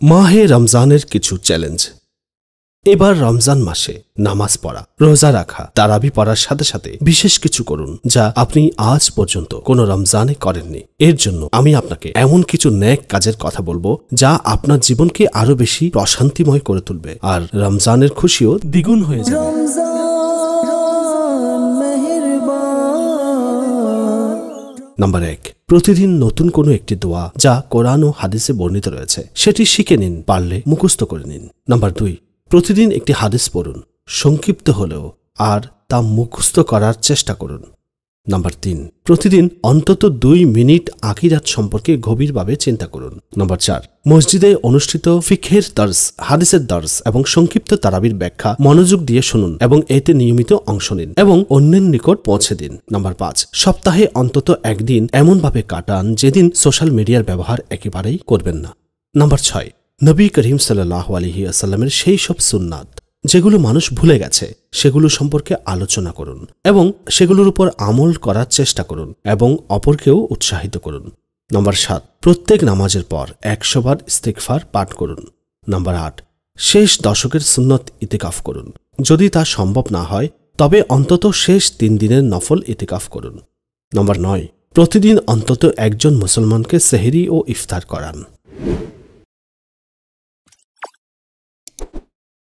মাহে রমজানের কিছু চ্যালেঞ্জ। এবার রমজান মাসে নামাজ পড়া, রোজা রাখা, তারাবি পড়ার সাথে সাথে বিশেষ কিছু করুন যা আপনি আজ পর্যন্ত কোনো রমজানে করেননি। এর জন্য আমি আপনাকে এমন কিছু নেক কাজের কথা বলবো যা আপনার জীবনকে আরো বেশি প্রশান্তিময় করে তুলবে আর রমজানের খুশিও দ্বিগুণ হয়ে যাবে। নাম্বার 1, প্রতিদিন নতুন কোনো একটি দোয়া যা কোরআন ও হাদিসে বর্ণিত রয়েছে সেটি শিখে নিন, পারলে মুখস্থ করে নিন। নাম্বার 2, প্রতিদিন একটি হাদিস পড়ুন, সংক্ষিপ্ত হলেও, আর তা মুখস্থ করার চেষ্টা করুন। নাম্বার 3, প্রতিদিন অন্তত 2 মিনিট আকিরাত সম্পর্কে গভীরভাবে চিন্তা করুন। নাম্বার 4, মসজিদে অনুষ্ঠিত ফিকহের দর্স, হাদিসের দর্স এবং সংক্ষিপ্ত তারাবির ব্যাখ্যা মনোযোগ দিয়ে শুনুন এবং এতে নিয়মিত অংশ নিন এবং অন্যের নিকট পৌঁছে দিন। নাম্বার 5, সপ্তাহে অন্তত একদিন এমনভাবে কাটান যেদিন সোশ্যাল মিডিয়ার ব্যবহার একেবারেই করবেন না। নাম্বার 6, নবী করিম সাল্লাল্লাহু আলাইহি ওয়াসাল্লামের সেই সব সুন্নাত যেগুলো মানুষ ভুলে গেছে সেগুলো সম্পর্কে আলোচনা করুন এবং সেগুলোর উপর আমল করার চেষ্টা করুন এবং অপরকেও উৎসাহিত করুন। নাম্বার 7, প্রত্যেক নামাজের পর 100 বার ইস্তিগফার পাঠ করুন। নাম্বার 8, শেষ দশকের সুন্নত ইতিকাফ করুন। যদি তা সম্ভব না হয় তবে অন্তত শেষ 3 দিনের নফল ইতিকাফ করুন। নাম্বার 9, প্রতিদিন অন্তত একজন মুসলমানকে সেহরি ও ইফতার করান।